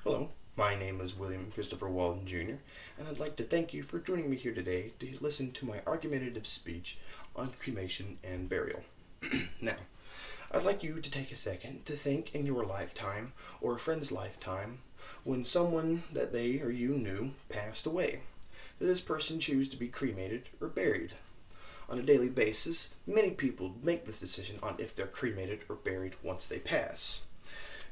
Hello, my name is William Christopher Walden Jr., and I'd like to thank you for joining me here today to listen to my argumentative speech on cremation and burial. Now, I'd like you to take a second to think in your lifetime or a friend's lifetime when someone that they or you knew passed away. Did this person choose to be cremated or buried? On a daily basis, many people make this decision on if they're cremated or buried once they pass.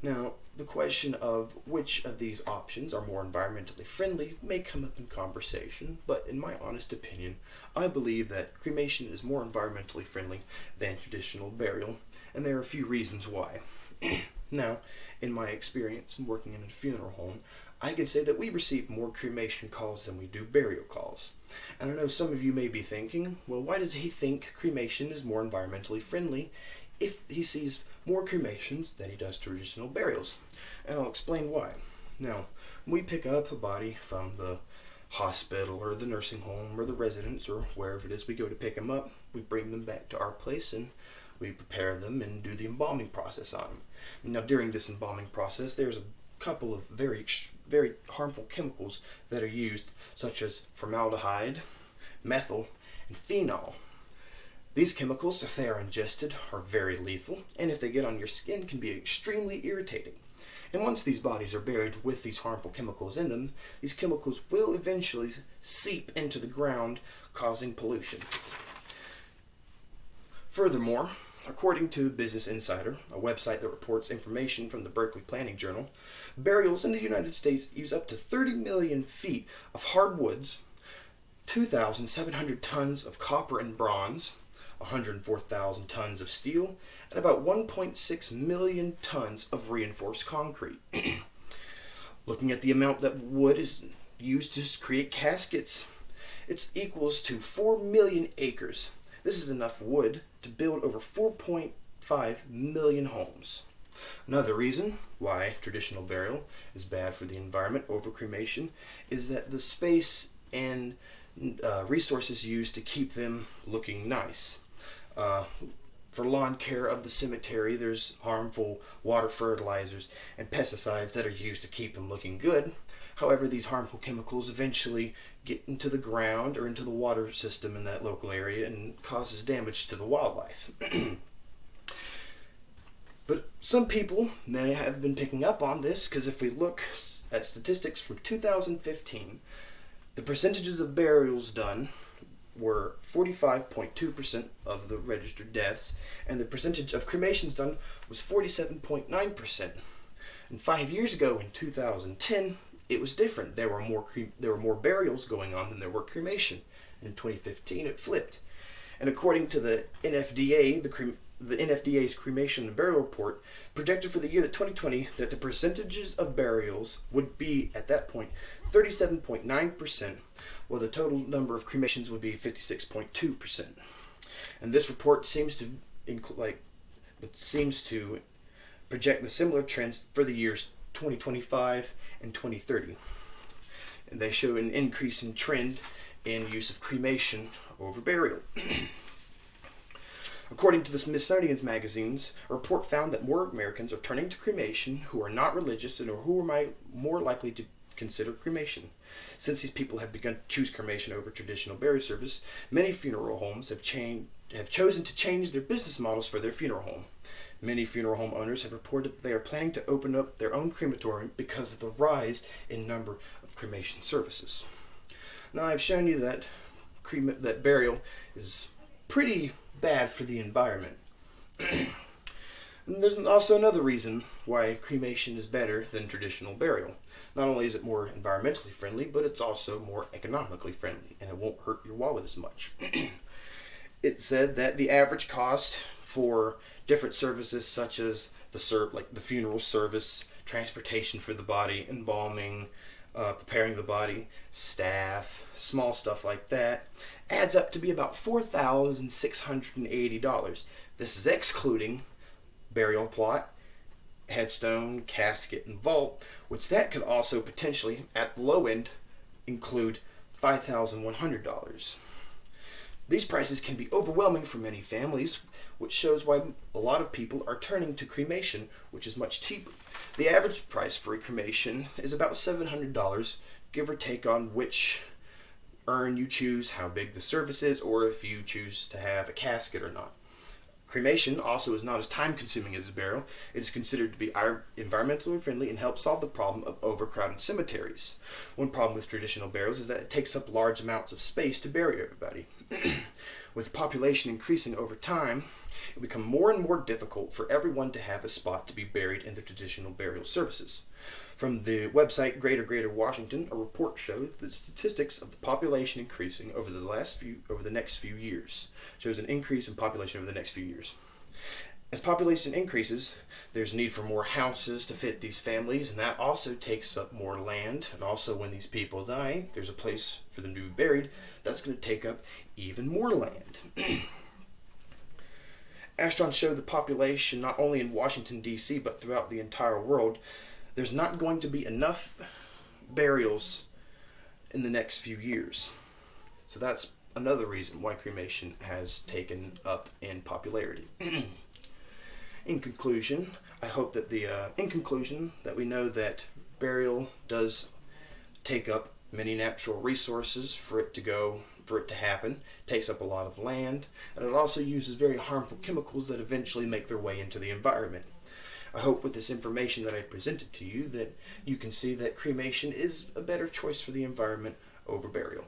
Now, the question of which of these options are more environmentally friendly may come up in conversation, but in my honest opinion, I believe that cremation is more environmentally friendly than traditional burial, and there are a few reasons why. Now, in my experience in working in a funeral home, I can say that we receive more cremation calls than we do burial calls. And I know some of you may be thinking, well, why does he think cremation is more environmentally friendly if he sees more cremations than he does traditional burials? And I'll explain why. Now, when we pick up a body from the hospital or the nursing home or the residence or wherever it is we go to pick them up, we bring them back to our place and we prepare them and do the embalming process on them. Now, during this embalming process, there's a couple of very harmful chemicals that are used, such as formaldehyde, methyl, and phenol. These chemicals, if they are ingested, are very lethal, and if they get on your skin, can be extremely irritating. And once these bodies are buried with these harmful chemicals in them, these chemicals will eventually seep into the ground, causing pollution. Furthermore, according to Business Insider, a website that reports information from the Berkeley Planning Journal, burials in the United States use up to 30 million feet of hardwoods, 2,700 tons of copper and bronze, 104,000 tons of steel, and about 1.6 million tons of reinforced concrete. Looking at the amount that wood is used to create caskets, it equals to 4 million acres. This is enough wood to build over 4.5 million homes. Another reason why traditional burial is bad for the environment over cremation is that the space and resources used to keep them looking nice. For lawn care of the cemetery, there's harmful water fertilizers and pesticides that are used to keep them looking good. However, these harmful chemicals eventually get into the ground or into the water system in that local area and causes damage to the wildlife. But some people may have been picking up on this, because if we look at statistics from 2015, the percentages of burials done were 45.2% of the registered deaths, and the percentage of cremations done was 47.9%. And 5 years ago, in 2010, it was different. There were more burials going on than there were cremation. In 2015, it flipped. And according to the NFDA, the NFDA's cremation and burial report projected for the year 2020 that the percentages of burials would be, at that point, 37.9%, while the total number of cremations would be 56.2%. And this report seems to project the similar trends for the years 2025 and 2030. And they show an increase in trend in use of cremation over burial. According to the Smithsonian's magazines, a report found that more Americans are turning to cremation who are not religious and who are more likely to consider cremation. Since these people have begun to choose cremation over traditional burial service, many funeral homes have chosen to change their business models for their funeral home. Many funeral home owners have reported that they are planning to open up their own crematorium because of the rise in number of cremation services. Now, I've shown you that burial is pretty bad for the environment. And there's also another reason why cremation is better than traditional burial. Not only is it more environmentally friendly, but it's also more economically friendly, and it won't hurt your wallet as much. It said that the average cost for different services, such as the funeral service, transportation for the body, embalming, preparing the body, staff, small stuff like that, adds up to be about $4,680. This is excluding burial plot, headstone, casket, and vault, which that could also potentially, at the low end, include $5,100. These prices can be overwhelming for many families, which shows why a lot of people are turning to cremation, which is much cheaper. The average price for a cremation is about $700, give or take on which urn you choose, how big the service is, or if you choose to have a casket or not. Cremation also is not as time consuming as a burial. It is considered to be environmentally friendly and helps solve the problem of overcrowded cemeteries. One problem with traditional burials is that it takes up large amounts of space to bury everybody. With the population increasing over time, it will become more and more difficult for everyone to have a spot to be buried in the traditional burial services. From the website Greater Washington, a report shows the statistics of the population increasing over the next few years. Shows an increase in population over the next few years. As population increases, there's need for more houses to fit these families, and that also takes up more land. And also, when these people die, there's a place for them to be buried. That's going to take up even more land. Astron showed the population not only in Washington, D.C., but throughout the entire world. There's not going to be enough burials in the next few years. So that's another reason why cremation has taken up in popularity. In conclusion, I hope that that we know that burial does take up many natural resources for it to happen. It takes up a lot of land, and it also uses very harmful chemicals that eventually make their way into the environment. I hope with this information that I've presented to you that you can see that cremation is a better choice for the environment over burial.